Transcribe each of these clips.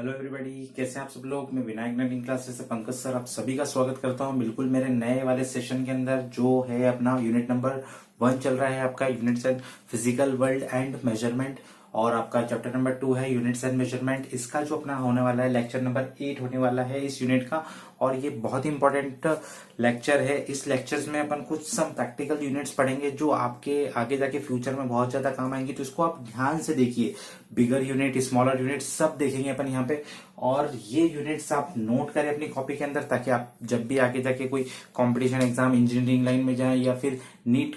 Hello everybody, कैसे हैं आप सब लोग। मैं विनायक लर्निंग क्लासेस से पंकज सर आप सभी का स्वागत करता हूं बिल्कुल मेरे नए वाले सेशन के अंदर, जो है अपना यूनिट नंबर 1 चल रहा है। आपका units and physical world and measurement, और आपका चैप्टर नंबर 2 है यूनिट्स एंड मेजरमेंट। इसका जो अपना होने वाला है लेक्चर नंबर 8 होने वाला है इस यूनिट का, और ये बहुत ही इंपॉर्टेंट लेक्चर है। इस लेक्चर्स में अपन कुछ सम प्रैक्टिकल यूनिट्स पढ़ेंगे जो आपके आगे जाके फ्यूचर में बहुत ज्यादा काम आएंगे, तो इसको आप ध्यान से देखिए। बिगर यूनिट, स्मॉलर यूनिट सब देखेंगे अपन यहाँ पे, और ये यूनिट्स आप नोट करें अपनी कॉपी के अंदर, ताकि आप जब भी आगे जाके कोई कंपटीशन एग्जाम इंजीनियरिंग लाइन में जाएं या फिर नीट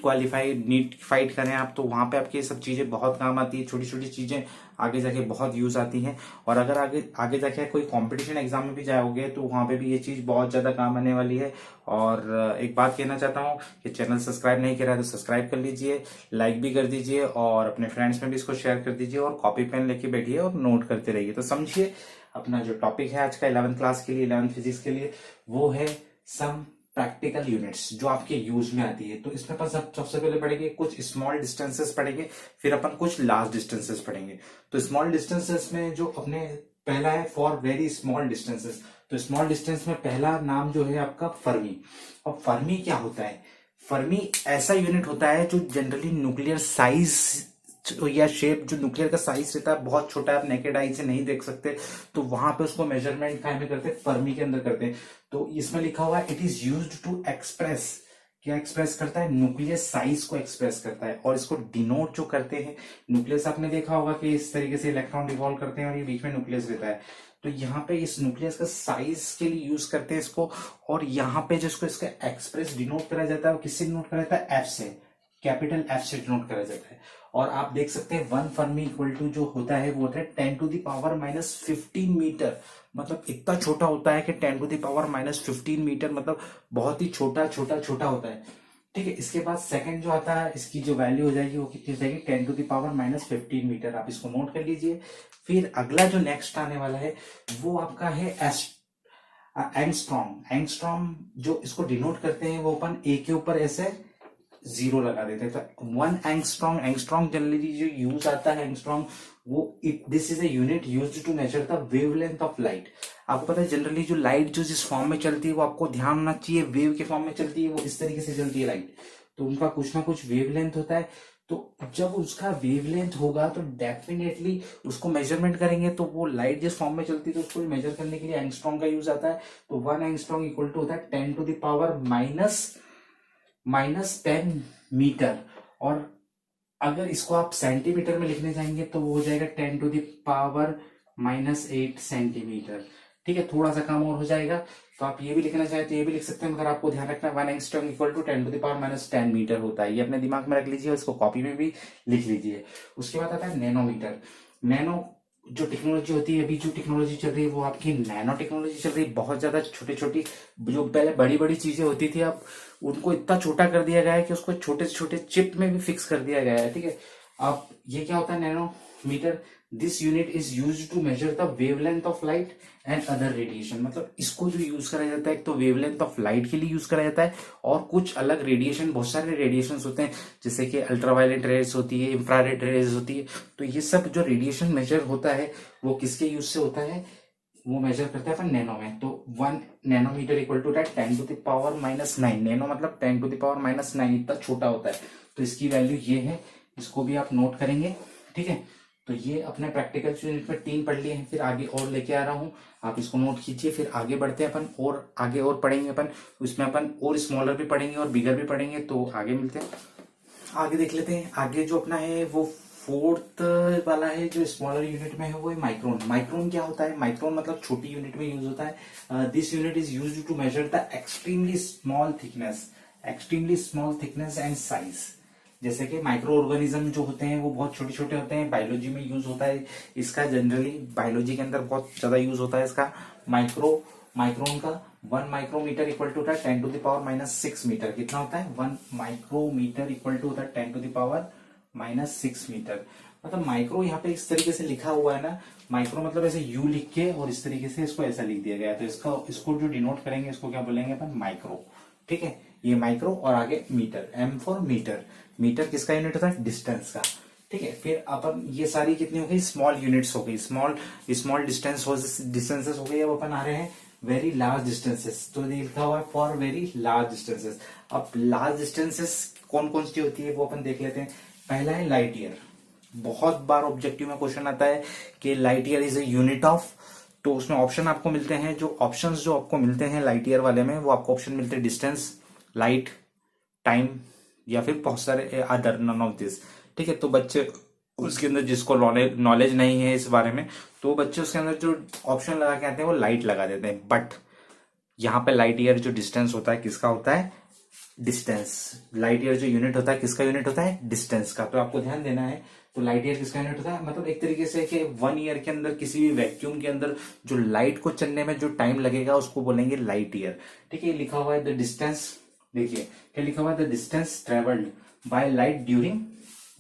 फाइट करें आप, तो वहां पे आपकी ये सब चीजें बहुत काम आती है। छोटी छोटी चीजें आगे जाके बहुत यूज आती हैं, और अगर आगे आगे जाके कोई कंपटीशन एग्जाम में भी जाओगे तो वहां पे भी ये चीज बहुत ज्यादा काम आने वाली है। और एक बात कहना चाहता हूँ कि चैनल सब्सक्राइब नहीं करा है तो सब्सक्राइब कर लीजिए, लाइक भी कर दीजिए, और अपने फ्रेंड्स में भी इसको शेयर कर दीजिए, और कॉपी पेन लेके बैठिए और नोट करते रहिए। तो समझिए, अपना जो टॉपिक है आज का 11th क्लास के लिए, 11th फिजिक्स के लिए, वो है सम प्रैक्टिकल यूनिट्स जो आपके यूज में आती है। तो इसमें अपन सबसे पहले पढ़ेंगे कुछ स्मॉल डिस्टेंसेस पढ़ेंगे, फिर अपन कुछ लार्ज डिस्टेंसेस पढ़ेंगे। तो स्मॉल डिस्टेंसेस में जो अपने पहला है फॉर वेरी स्मॉल डिस्टेंसेस। तो स्मॉल डिस्टेंस में पहला नाम जो है आपका फर्मी। और फर्मी क्या होता है? फर्मी ऐसा यूनिट होता है जो जनरली न्यूक्लियर साइज या शेप, जो न्यूक्लियर का साइज रहता है बहुत छोटा है, आप नेकेड आई से नहीं देख सकते, तो वहां पे उसको मेजरमेंट काय में करते हैं? फर्मी के अंदर करते हैं। तो इसमें लिखा हुआ है it is used to express, क्या एक्सप्रेस करता है? न्यूक्लियर साइज को एक्सप्रेस करता है। और इसको डिनोट जो करते हैं, न्यूक्लियस आपने देखा होगा कि इस तरीके से इलेक्ट्रॉन रिवॉल्व करते हैं और ये बीच में न्यूक्लियस रहता है। तो यहाँ पे इस न्यूक्लियस का साइज के लिए यूज करते हैं इसको, और यहाँ पे जिसको इसका एक्सप्रेस डिनोट करा जाता है वो किससे डिनोट करा जाता है? एफ से, कैपिटल एफ से डिनोट करा जाता है। और आप देख सकते हैं 1 फर्मी इक्वल टू जो होता है वो होता है 10⁻⁻15 मीटर। मतलब इतना छोटा होता है कि 10⁻⁻15 मीटर, मतलब बहुत ही छोटा छोटा छोटा होता है। ठीक है, इसके बाद सेकंड जो आता है, इसकी जो वैल्यू हो जाएगी वो कितनी हो जाएगी? 10⁻⁻15 मीटर। आप इसको नोट कर लीजिए। फिर अगला जो नेक्स्ट आने वाला है वो आपका है एंगस्ट्रॉम। एंगस्ट्रॉम जो इसको डिनोट करते हैं वो अपन ए के ऊपर ऐसे 0 लगा देते हैं। तो 1 एंगस्ट्रॉम, एंगस्ट्रॉम जनरली जो यूज आता है एंगस्ट्रॉम, वो this is a unit used to measure the wavelength of light. आपको पता है जनरली जो लाइट जो जिस फॉर्म में चलती है वो आपको ध्यान होना चाहिए, वेव के फॉर्म में चलती है, वो इस तरीके से चलती है लाइट। तो उनका कुछ ना कुछ वेवलेंथ होता है। तो जब उसका वेवलेंथ होगा तो डेफिनेटली उसको मेजरमेंट करेंगे, तो वो लाइट जिस फॉर्म में चलती है तो उसको मेजर करने के लिए एंगस्ट्रॉम का यूज आता है। तो 1 एंगस्ट्रॉम इक्वल टू होता है 10⁻⁻10 मीटर। और अगर इसको आप सेंटीमीटर में लिखने जाएंगे तो वो हो जाएगा 10⁻⁻8 सेंटीमीटर। ठीक है, थोड़ा सा काम और हो जाएगा, तो आप ये भी लिखना चाहे तो ये भी लिख सकते हैं, मगर आपको ध्यान रखना 1 एंगस्ट्रॉम इक्वल टू 10⁻�10 मीटर होता है। ये अपने दिमाग में रख लीजिए और इसको कॉपी में भी लिख लीजिए। उसके बाद आता है नैनोमीटर। नैनो जो टेक्नोलॉजी होती है, अभी जो टेक्नोलॉजी चल रही है वो आपकी नैनो टेक्नोलॉजी चल रही है। बहुत ज्यादा छोटी छोटी, जो पहले बड़ी बड़ी चीजें होती थी, अब उनको इतना छोटा कर दिया गया है कि उसको छोटे छोटे चिप में भी फिक्स कर दिया गया है। ठीक है, अब ये क्या होता है nanometre? This unit is used to measure the wavelength of light and other radiation. मतलब इसको जो यूज करा जाता है, एक तो वेवलेंथ ऑफ लाइट के लिए यूज करा जाता है, और कुछ अलग रेडिएशन, बहुत सारे रेडिएशन होते हैं, जैसे कि अल्ट्रावायलेट रेज होती है, इंफ्रारेड रेज होती है। तो ये सब जो रेडिएशन मेजर होता है वो किसके यूज से होता है? वो मेजर करते हैं अपन नैनो में। तो 1 नैनोमीटर इक्वल टू 10⁻⁹ नैनो मतलब 10⁻⁹ इतना छोटा होता है। तो इसकी वैल्यू ये है, इसको भी आप नोट करेंगे। ठीक है, तो ये अपने प्रैक्टिकल यूनिट में 3 पढ़ लिए हैं, फिर आगे और लेके आ रहा हूं, आप इसको नोट कीजिए। फिर आगे बढ़ते हैं अपन, और आगे और पढ़ेंगे अपन, उसमें अपन और स्मॉलर भी पढ़ेंगे और बिगर भी पढ़ेंगे। तो आगे मिलते हैं, आगे देख लेते हैं। आगे जो अपना है वो 4th वाला है, जो स्मॉलर यूनिट में है वो है माइक्रोन। माइक्रोन क्या होता है? माइक्रोन मतलब छोटी यूनिट में यूज होता है। This unit is used to measure the extremely small thickness and size. जैसे कि माइक्रो ऑर्गेनिज्म जो होते हैं वो बहुत छोटे छोटे होते हैं, बायोलॉजी में यूज होता है इसका, जनरली बायोलॉजी के अंदर बहुत ज्यादा यूज होता है इसका माइक्रोन का। 1 माइक्रोमीटर इक्वल टू होता है 10⁻⁻6 मीटर। कितना होता है? 1 माइक्रोमीटर इक्वल टू होता है 10⁻⁻6 मीटर। मतलब माइक्रो यहाँ पे इस तरीके से लिखा हुआ है ना, माइक्रो मतलब ऐसे यू लिख के और इस तरीके से इसको ऐसा लिख दिया गया है। तो इसको जो डिनोट करेंगे इसको क्या बोलेंगे अपन? माइक्रो। ठीक है, ये माइक्रो, और आगे metre, m for metre. Metre किसका यूनिट होता है? डिस्टेंस का। ठीक है। फिर अपन ये सारी कितनी हो गई, स्मॉल यूनिट्स हो गई, स्मॉल स्मॉल डिस्टेंसेस हो गई। अब अपन आ रहे हैं वेरी लार्ज डिस्टेंसेस, तो लिखा हुआ है फॉर वेरी लार्ज डिस्टेंसेस। अब लार्ज डिस्टेंसेस कौन कौन सी होती है वो अपन देख लेते हैं। पहला है लाइट ईयर। बहुत बार ऑब्जेक्टिव में क्वेश्चन आता है कि light year is a unit of, तो उसमें ऑप्शन आपको मिलते हैं, जो ऑप्शंस जो आपको मिलते हैं लाइट ईयर वाले में, वो आपको ऑप्शन मिलते हैं डिस्टेंस, लाइट, टाइम, या फिर बहुत सारे अदर, नन ऑफ दिस। ठीक है, तो बच्चे उसके अंदर जिसको नॉलेज नहीं है इस बारे में, तो बच्चे उसके अंदर जो ऑप्शन लगा के आते हैं वो लाइट लगा देते हैं। बट यहाँ पे लाइट ईयर जो डिस्टेंस होता है किसका होता है, डिस्टेंस। लाइट ईयर जो यूनिट होता है किसका यूनिट होता है, डिस्टेंस का। तो आपको ध्यान देना है, तो लाइट ईयर किसका यूनिट होता है, मतलब एक तरीके से कि 1 ईयर के अंदर किसी भी वैक्यूम के अंदर जो लाइट को चलने में जो टाइम लगेगा उसको बोलेंगे लाइट ईयर। ठीक है, लिखा हुआ है द डिस्टेंस, देखिए क्या लिखा हुआ है, the distance travelled by light during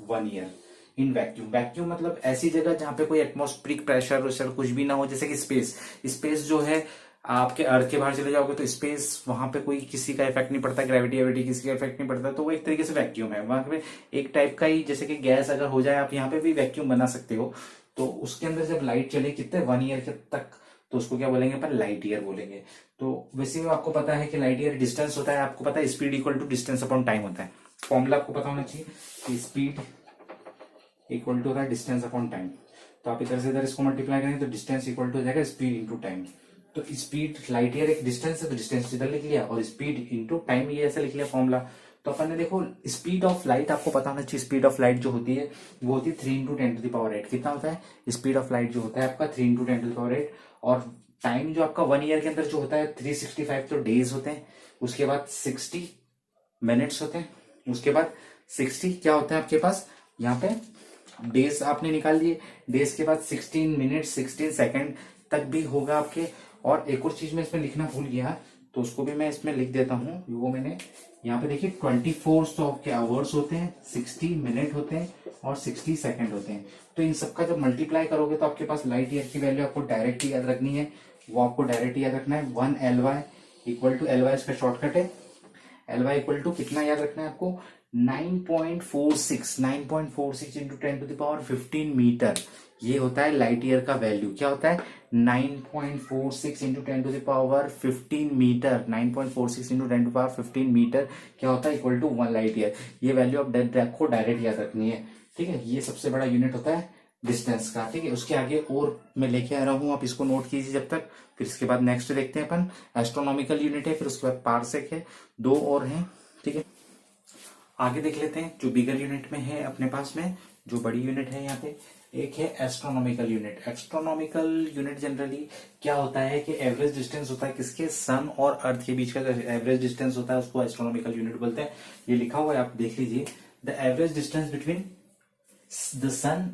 1 year in vacuum. Vacuum मतलब ऐसी जगह जहां पे कोई एटमॉस्फेरिक प्रेशर वैशर कुछ भी ना हो, जैसे कि स्पेस। स्पेस जो है, आपके अर्थ के बाहर चले जाओगे तो स्पेस, वहां पे कोई किसी का इफेक्ट नहीं पड़ता, ग्रेविटी वेविटी किसी का इफेक्ट नहीं पड़ता, तो वो एक तरीके से वैक्यूम है। वहां पे एक टाइप का ही, जैसे कि गैस अगर हो जाए, आप यहाँ पे भी वैक्यूम बना सकते हो। तो उसके अंदर जब लाइट चले कितने 1 ईयर तक, तो उसको क्या बोलेंगे अपन, लाइट ईयर बोलेंगे। तो वैसे भी आपको पता है कि लाइट ईयर डिस्टेंस होता है, आपको पता है speed equal to distance upon time होता है। फॉर्मूला आपको पता होना चाहिए कि स्पीड इक्वल टू होता है डिस्टेंस अपॉन टाइम। तो आप इधर से इधर इसको मल्टीप्लाई करेंगे तो डिस्टेंस इक्वल टू हो जाएगा स्पीड इंटू टाइम। तो स्पीड, लाइट ईयर एक डिस्टेंस है तो डिस्टेंस इधर लिख लिया, और स्पीड इंटू टाइम ये ऐसा लिख लिया फॉर्मूला। तो अपन ने देखो स्पीड ऑफ लाइट आपको पता होना चाहिए, स्पीड ऑफ लाइट जो होती है वो होती है 3 इंटू 10⁸। कितना होता है स्पीड ऑफ लाइट जो होता है आपका 3 इंटू 10⁸। और टाइम जो आपका 1 ईयर के अंदर जो होता है 365 तो डेज होते हैं, उसके बाद 60 मिनट्स होते हैं, उसके बाद 60 क्या होता है आपके पास यहाँ पे डेज आपने निकाल लिए, डेज के बाद 16 मिनट 16 सेकंड तक भी होगा आपके। और एक और चीज मैं इसमें लिखना भूल गया, तो उसको भी मैं इसमें लिख देता हूँ। वो मैंने यहाँ पे देखिए 24 तो आपके आवर्स होते हैं, 60 मिनट होते हैं और 60 सेकंड होते हैं। तो इन सबका जब मल्टीप्लाई करोगे तो आपके पास लाइट ईयर की वैल्यू आपको डायरेक्ट याद रखनी है। वो आपको डायरेक्ट याद रखना है 1 LY इक्वल टू, LY इसका शॉर्टकट है, LY इक्वल टू कितना याद रखना है आपको, 9.46 इंटू 10⁻15 मीटर। ये होता है लाइट ईयर का वैल्यू। क्या होता है 9.46 इंटू 10⁻15 मीटर। 9.46 इंटू 10⁻15 मीटर क्या होता है, इक्वल टू 1 लाइट ईयर। ये वैल्यू आप आपको डायरेक्ट याद रखनी है। ठीक है, ये सबसे बड़ा यूनिट होता है डिस्टेंस का। ठीक है, उसके आगे और मैं लेके आ रहा हूं, आप इसको नोट कीजिए जब तक। फिर इसके बाद नेक्स्ट देखते हैं अपन, एस्ट्रोनॉमिकल यूनिट है, फिर उसके बाद पार्सेक है, 2 और हैं। ठीक है, आगे देख लेते हैं जो बिगर यूनिट में है अपने पास में, जो बड़ी यूनिट है यहाँ पे, एक है astronomical unit. Astronomical unit generally क्या होता है कि एवरेज डिस्टेंस होता है किसके, सन और अर्थ के बीच का जो एवरेज डिस्टेंस होता है उसको एस्ट्रोनॉमिकल यूनिट बोलते हैं। ये लिखा हुआ है, आप देख लीजिए, the average distance between the sun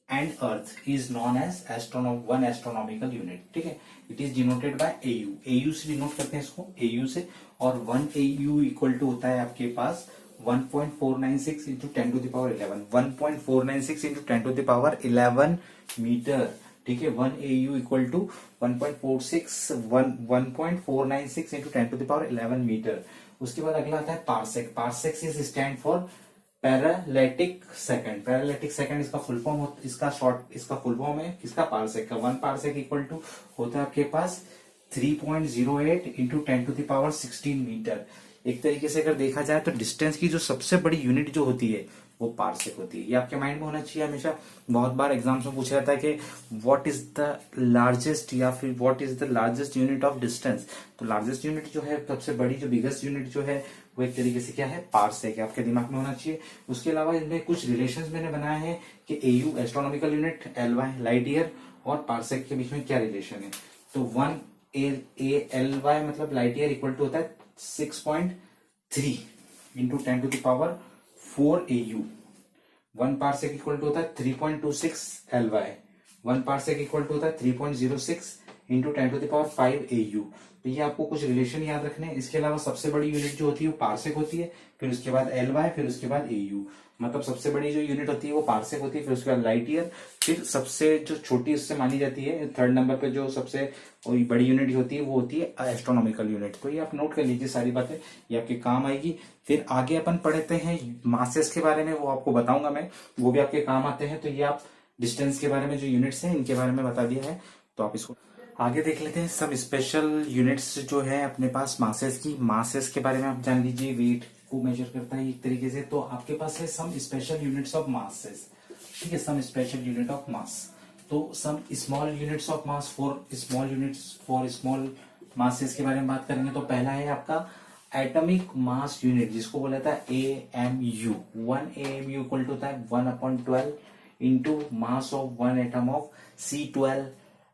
and earth is known as one astronomical unit. ठीक है, it is denoted by AU। AU से डिनोट करते हैं इसको, AU से। और 1 AU इक्वल टू होता है आपके पास 1.496 इंटू 10⁻11। 1.496 into 10⁻11 metre. ठीक है, 1 AU equal to 1.496 into 10⁻11 metre. उसके बाद अगला आता है parsec. Parsec is stand for parallactic second. Parallactic second इसका फुल फॉर्म, इसका फुल फॉर्म है किसका, पार्सेक का। 1 पार्सेक इक्वल टू होता है आपके पास 3.08 इंटू 10⁻16 मीटर। एक तरीके से अगर देखा जाए तो डिस्टेंस की जो सबसे बड़ी यूनिट जो होती है वो पार्सेक होती है। ये आपके माइंड में होना चाहिए हमेशा। बहुत बार एग्जाम्स में पूछा जाता है कि व्हाट इज द लार्जेस्ट, या फिर what is the largest unit of distance. तो लार्जेस्ट यूनिट जो है, सबसे बड़ी जो बिगेस्ट यूनिट जो है, वो एक तरीके से क्या है, पार्सेक है। आपके दिमाग में होना चाहिए। उसके अलावा इनमें कुछ रिलेशंस मैंने बनाए हैं कि AU astronomical unit, LY light year, और पार्सेक के बीच में क्या रिलेशन है। तो 1 LY मतलब लाइट ईयर इक्वल टू होता है 6.3 into 10⁻4 AU। 1 parsec equal to होता है 3.26 LY। 1 पार्सेक इक्वल टू होता है 3.06 इंटू 10⁵ AU। तो ये आपको कुछ रिलेशन याद रखने हैं। इसके अलावा सबसे बड़ी यूनिट जो होती है वो पार्सेक होती है, फिर उसके बाद LY, फिर उसके बाद AU। मतलब सबसे बड़ी जो यूनिट होती है वो पार्सेक होती है, फिर उसके बाद लाइट ईयर, फिर सबसे जो छोटी उससे मानी जाती है थर्ड नंबर पे जो सबसे बड़ी यूनिट होती है वो होती है एस्ट्रोनॉमिकल यूनिट। तो ये आप नोट कर लीजिए सारी बातें, ये आपके काम आएगी। फिर आगे अपन पढ़ते हैं मासेस के बारे में, वो आपको बताऊंगा मैं, वो भी आपके काम आते हैं। तो ये आप डिस्टेंस के बारे में जो यूनिट्स हैं इनके बारे में बता दिया है, तो आप इसको आगे देख लेते हैं। सब स्पेशल यूनिट्स जो है अपने पास मासेस की, मासेस के बारे में आप जान लीजिए, वेट को मेजर करता है एक तरीके से। तो आपके पास है some special units of masses, ठीक है, some special unit of mass. तो some small units of mass for small units for small masses के बारे में बात करेंगे। तो पहला है आपका एटॉमिक मास यूनिट, जिसको बोला था AMU। 1 AMU इक्वल टू होता है 1/12 into mass of 1 atom of C12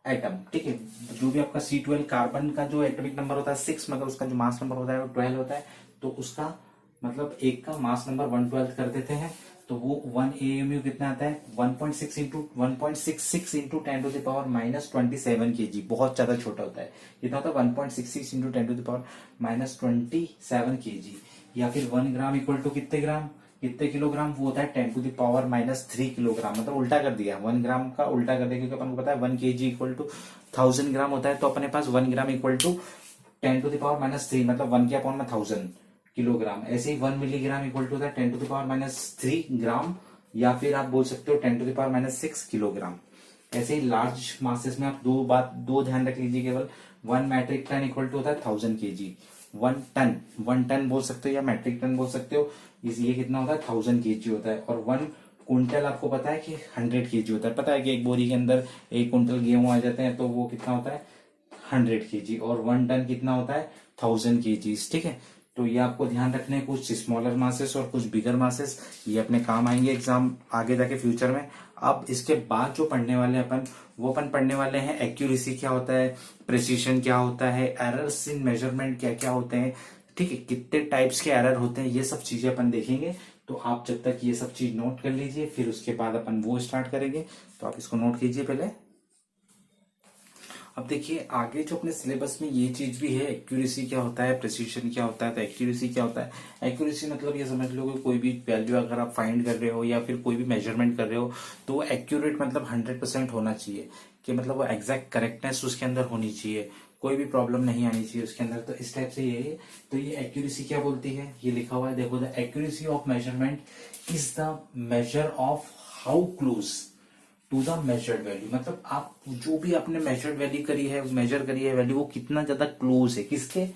atom, ठीक है। जो भी आपका C12 कार्बन का जो एटॉमिक नंबर होता है 6, मतलब उसका जो मास नंबर होता है वो 12 होता है। तो उसका मतलब एक का मास नंबर 1/12 कर देते हैं, तो वो 1 AMU कितना आता है 1.6 इंटू 1.66 इंटू 10⁻⁻27 kg, बहुत ज्यादा छोटा होता है। कितना होता है 1.66 इंटू 10⁻⁻27 kg। या फिर 1 ग्राम इक्वल टू कितने ग्राम, कितने किलोग्राम, वो होता है 10⁻³ किलोग्राम। मतलब उल्टा कर दिया, 1 ग्राम का उल्टा कर दिया, क्योंकि अपन को पता है 1 kg इक्वल टू 1000 ग्राम होता है। तो अपने पास 1 ग्राम इक्वल टू 10⁻³ मतलब 1 के अपॉन में 1000 किलोग्राम। ऐसे ही 1 मिलीग्राम इक्वल टू होता है 10⁻³ ग्राम, या फिर आप बोल सकते हो 10⁻6 किलोग्राम। ऐसे ही लार्ज मासेस में आप दो ध्यान रख लीजिए केवल। 1 मैट्रिक टन इक्वल टू होता है 1000 kg। 1 टन बोल सकते हो या मैट्रिक टन बोल सकते हो, ये कितना होता है 1000 kg होता है। और 1 कुंटल आपको पता है कि 100 kg होता है। पता है कि एक बोरी के अंदर 1 कुंटल गेहूं आ जाते हैं, तो वो कितना होता है 100 kg। और 1 टन कितना होता है 1000 kg, ठीक है। तो ये आपको ध्यान रखने हैं, कुछ स्मॉलर मासेस और कुछ बिगर मासेस, ये अपने काम आएंगे एग्जाम आगे जाके फ्यूचर में। अब इसके बाद जो पढ़ने वाले अपन, वो अपन पढ़ने वाले हैं एक्यूरेसी क्या होता है, प्रिसीशन क्या होता है, एरर्स इन मेजरमेंट क्या क्या होते हैं, ठीक है, कितने टाइप्स के एरर होते हैं, ये सब चीजें अपन देखेंगे। तो आप जब तक ये सब चीज नोट कर लीजिए, फिर उसके बाद अपन वो स्टार्ट करेंगे। तो आप इसको नोट कीजिए पहले। अब देखिए आगे जो अपने सिलेबस में ये चीज भी है, एक्यूरेसी क्या होता है, प्रिसीशन क्या होता है। तो एक्यूरेसी क्या होता है, एक्यूरेसी मतलब ये समझ लो कि कोई भी वैल्यू अगर आप फाइंड कर रहे हो या फिर कोई भी मेजरमेंट कर रहे हो, तो वो एक्यूरेट मतलब 100% होना चाहिए, कि मतलब वो एग्जैक्ट करेक्टनेस उसके अंदर होनी चाहिए, कोई भी प्रॉब्लम नहीं आनी चाहिए उसके अंदर। तो इस टाइप से ये है। तो ये एक्यूरेसी क्या बोलती है, ये लिखा हुआ है देखो, the accuracy of measurement is the measure of how close to the measured value. मतलब आप जो भी आपने मेजर्ड वैल्यू करी है, मेजर करी है वैल्यू, वो कितना ज्यादा क्लोज है किसके,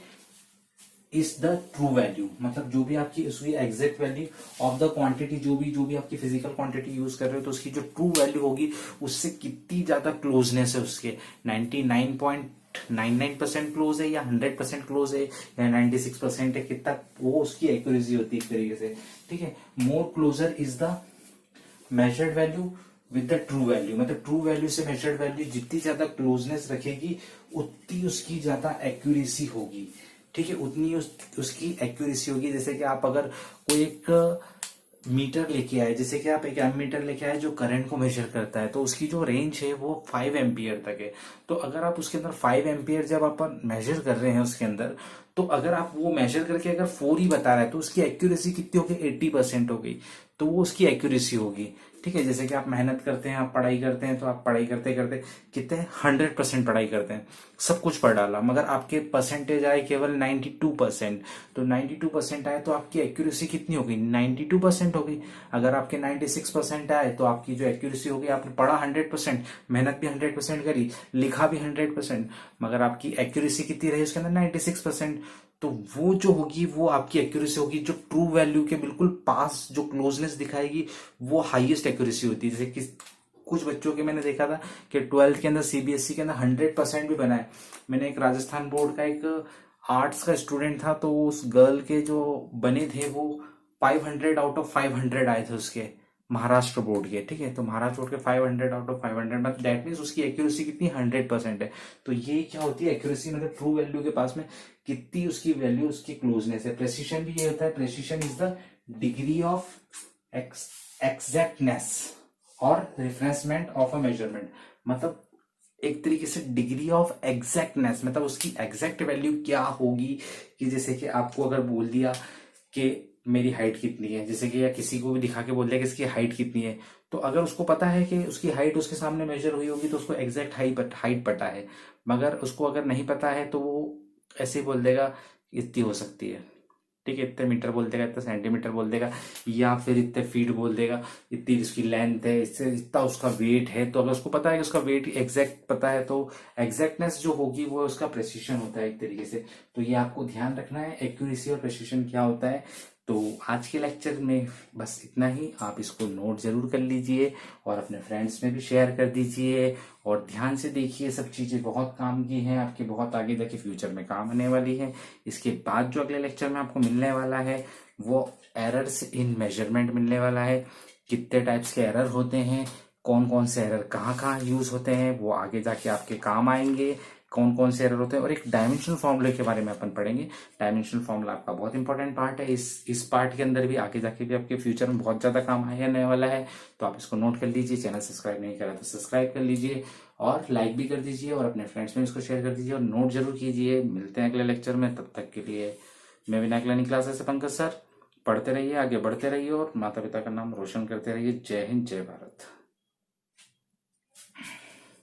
इज द ट्रू वैल्यू। मतलब जो भी आपकी उसकी exact value of the quantity, जो भी आपकी फिजिकल क्वांटिटी यूज कर रहे हो, तो उसकी जो ट्रू वैल्यू होगी उससे कितनी ज्यादा क्लोजनेस है उसके, 99.99% क्लोज है या 100% क्लोज है या 96% है, कितना वो उसकी एक्यूरेसी होती है एक तरीके से, ठीक है। More closer is the measured value with the true value. मतलब ट्रू वैल्यू से मेजर्ड वैल्यू जितनी ज्यादा क्लोजनेस रखेगी उतनी उसकी ज्यादा एक्यूरेसी होगी, ठीक है, उतनी उसकी एक्यूरेसी होगी। जैसे कि आप अगर कोई एक मीटर लेके आए, जैसे कि आप एक एमीटर लेके आए जो करंट को मेजर करता है, तो उसकी जो रेंज है वो 5 एम्पियर तक है। तो अगर आप उसके अंदर 5 एम्पियर जब आप मेजर कर रहे हैं उसके अंदर, तो अगर आप वो मेजर करके अगर 4 ही बता रहा है, तो उसकी एक्यूरेसी कितनी होगी 80% हो गई, तो वो उसकी एक्यूरेसी होगी, ठीक है। जैसे कि आप मेहनत करते हैं, आप पढ़ाई करते हैं, तो आप पढ़ाई करते करते कितने 100% पढ़ाई करते हैं, सब कुछ पढ़ डाला, मगर आपके परसेंटेज आए केवल 92%। तो 92% आए तो आपकी एक्यूरेसी कितनी हो गई 92% हो गई। अगर आपके 96% आए तो आपकी जो एक्यूरेसी होगी, आपने पढ़ा 100%, मेहनत भी 100% करी, लिखा भी 100%, मगर आपकी एक्यूरेसी कितनी रही उसके अंदर 96%। तो वो जो होगी वो आपकी एक्यूरेसी होगी जो ट्रू वैल्यू के बिल्कुल पास जो क्लोजनेस दिखाएगी, वो हाईएस्ट एक्यूरेसी होती है। जैसे कि कुछ बच्चों के मैंने देखा था कि 12th के अंदर सीबीएसई के अंदर 100% भी बनाए। मैंने एक राजस्थान बोर्ड का एक आर्ट्स का स्टूडेंट था, तो उस गर्ल के जो बने थे वो 500 आउट ऑफ 500 आए थे उसके, महाराष्ट्र बोर्ड के, ठीक है। तो महाराष्ट्र बोर्ड के 500 आउट ऑफ 500, मतलब दैट मीन्स उसकी एक्यूरेसी कितनी 100% है। तो ये क्या होती है एक्यूरेसी, मतलब ट्रू वैल्यू के पास में कितनी उसकी वैल्यू, उसकी क्लोजनेस है। प्रेसिशन भी ये होता है, precision is the degree of exactness और रिफरेंसमेंट ऑफ अ मेजरमेंट। मतलब एक तरीके से डिग्री ऑफ एग्जैक्टनेस, मतलब उसकी एग्जैक्ट वैल्यू क्या होगी, कि जैसे कि आपको अगर बोल दिया कि मेरी हाइट कितनी है, जैसे कि या किसी को भी दिखा के बोल दिया कि इसकी हाइट कितनी है, तो अगर उसको पता है कि उसकी हाइट उसके सामने मेजर हुई होगी तो उसको एग्जैक्ट हाइट पता है। मगर उसको अगर नहीं पता है तो वो ऐसे ही बोल देगा इतनी हो सकती है, ठीक है, इतने मीटर बोल देगा, इतने सेंटीमीटर बोल देगा, या फिर इतने फीट बोल देगा, इतनी इसकी लेंथ है, इससे इतना उसका वेट है। तो अगर उसको पता है कि उसका वेट एग्जैक्ट पता है तो एग्जैक्टनेस जो होगी वो उसका प्रेसिशन होता है एक तरीके से। तो ये आपको ध्यान रखना है, एक्यूरेसी और प्रेसिशन क्या होता है। तो आज के लेक्चर में बस इतना ही, आप इसको नोट जरूर कर लीजिए और अपने फ्रेंड्स में भी शेयर कर दीजिए, और ध्यान से देखिए, सब चीजें बहुत काम की हैं, आपके बहुत आगे जाके फ्यूचर में काम आने वाली है। इसके बाद जो अगले लेक्चर में आपको मिलने वाला है वो एरर्स इन मेजरमेंट मिलने वाला है। कितने टाइप्स के एरर होते हैं, कौन कौन से एरर कहाँ कहाँ यूज होते हैं, वो आगे जाके आपके काम आएंगे, कौन कौन से एरर होते हैं, और एक डायमेंशनल फॉर्मूले के बारे में अपन पढ़ेंगे। डायमेंशनल फॉर्मूला आपका बहुत इंपॉर्टेंट पार्ट है, इस पार्ट के अंदर भी आगे जाके भी आपके फ्यूचर में बहुत ज्यादा काम आने वाला है। तो आप इसको नोट कर लीजिए, चैनल सब्सक्राइब नहीं करा तो सब्सक्राइब कर लीजिए, और लाइक भी कर दीजिए, और अपने फ्रेंड्स में इसको शेयर कर दीजिए, और नोट जरूर कीजिए। मिलते हैं अगले लेक्चर में, तब तक के लिए मैं विनायक लर्निंग क्लासेस से पंकज सर। पढ़ते रहिए, आगे बढ़ते रहिए, और माता पिता का नाम रोशन करते रहिए। जय हिंद, जय भारत।